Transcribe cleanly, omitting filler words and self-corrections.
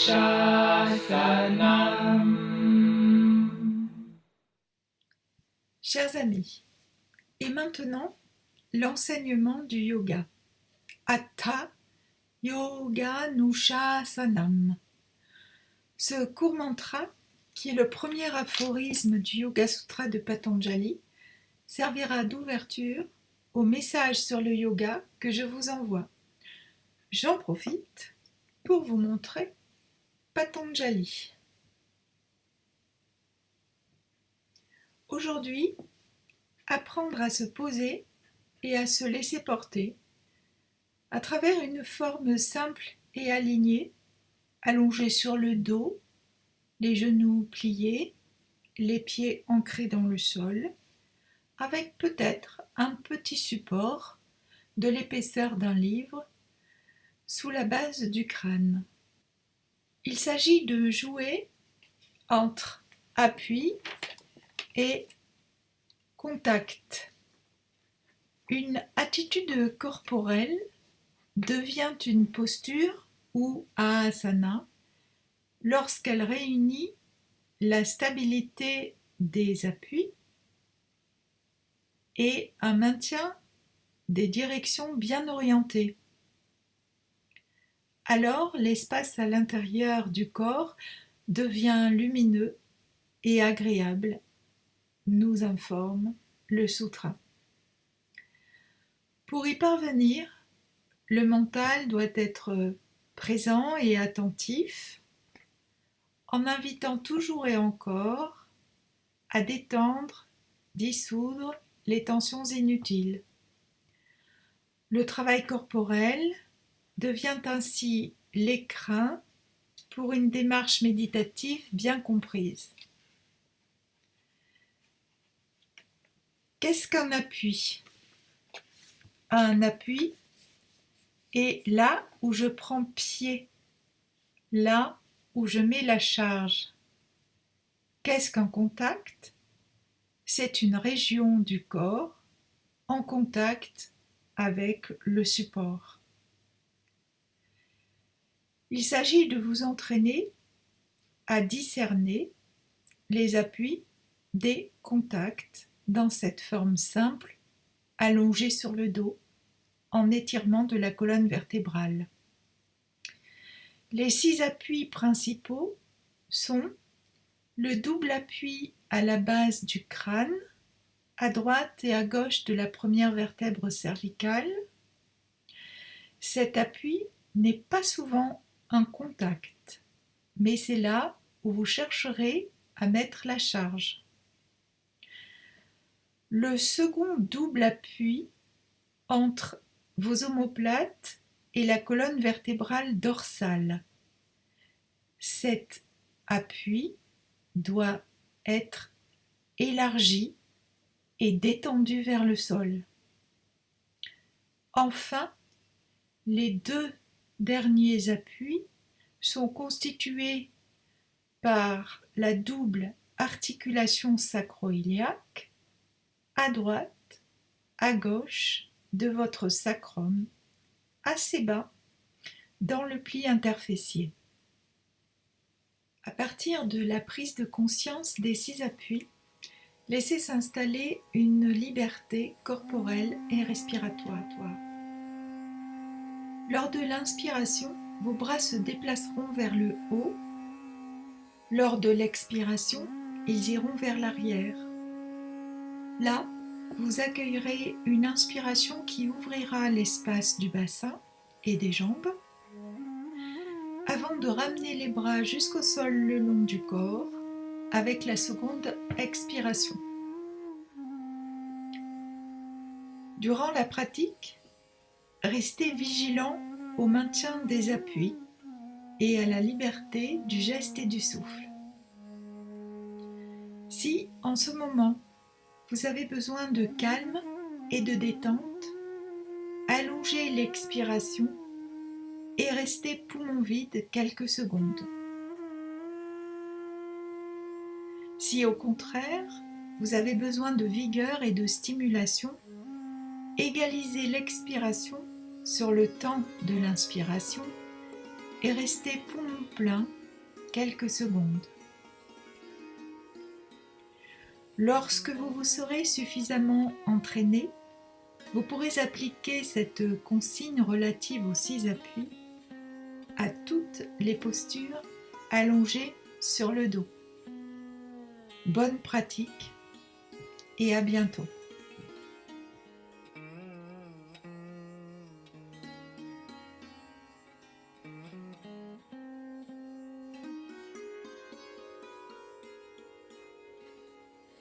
Chers amis, et maintenant l'enseignement du yoga. Hatha Yoga Nushasanam. Ce court mantra, qui est le premier aphorisme du Yoga Sutra de Patanjali, servira d'ouverture au message sur le yoga que je vous envoie. J'en profite pour vous montrer Patanjali. Aujourd'hui, apprendre à se poser et à se laisser porter à travers une forme simple et alignée, allongée sur le dos, les genoux pliés, les pieds ancrés dans le sol, avec peut-être un petit support de l'épaisseur d'un livre sous la base du crâne. Il s'agit de jouer entre appui et contact. Une attitude corporelle devient une posture ou asana lorsqu'elle réunit la stabilité des appuis et un maintien des directions bien orientées. Alors l'espace à l'intérieur du corps devient lumineux et agréable, nous informe le sutra. Pour y parvenir, le mental doit être présent et attentif, en invitant toujours et encore à détendre, dissoudre les tensions inutiles. Le travail corporel devient ainsi l'écrin pour une démarche méditative bien comprise. Qu'est-ce qu'un appui ? Un appui est là où je prends pied, là où je mets la charge. Qu'est-ce qu'un contact ? C'est une région du corps en contact avec le support. Il s'agit de vous entraîner à discerner les appuis des contacts dans cette forme simple, allongée sur le dos, en étirement de la colonne vertébrale. Les 6 appuis principaux sont le double appui à la base du crâne, à droite et à gauche de la première vertèbre cervicale. Cet appui n'est pas souvent un contact, mais c'est là où vous chercherez à mettre la charge. Le second double appui entre vos omoplates et la colonne vertébrale dorsale. Cet appui doit être élargi et détendu vers le sol. Enfin, les 2 derniers appuis sont constitués par la double articulation sacro-iliaque à droite, à gauche de votre sacrum, assez bas dans le pli interfessier. À partir de la prise de conscience des 6 appuis, laissez s'installer une liberté corporelle et respiratoire. Lors de l'inspiration, vos bras se déplaceront vers le haut. Lors de l'expiration, ils iront vers l'arrière. Là, vous accueillerez une inspiration qui ouvrira l'espace du bassin et des jambes, avant de ramener les bras jusqu'au sol le long du corps avec la seconde expiration. Durant la pratique, restez vigilant au maintien des appuis et à la liberté du geste et du souffle. Si, en ce moment, vous avez besoin de calme et de détente, allongez l'expiration et restez poumon vide quelques secondes. Si au contraire, vous avez besoin de vigueur et de stimulation, égalisez l'expiration sur le temps de l'inspiration et restez poumon plein quelques secondes. Lorsque vous vous serez suffisamment entraîné, vous pourrez appliquer cette consigne relative aux 6 appuis à toutes les postures allongées sur le dos. Bonne pratique et à bientôt.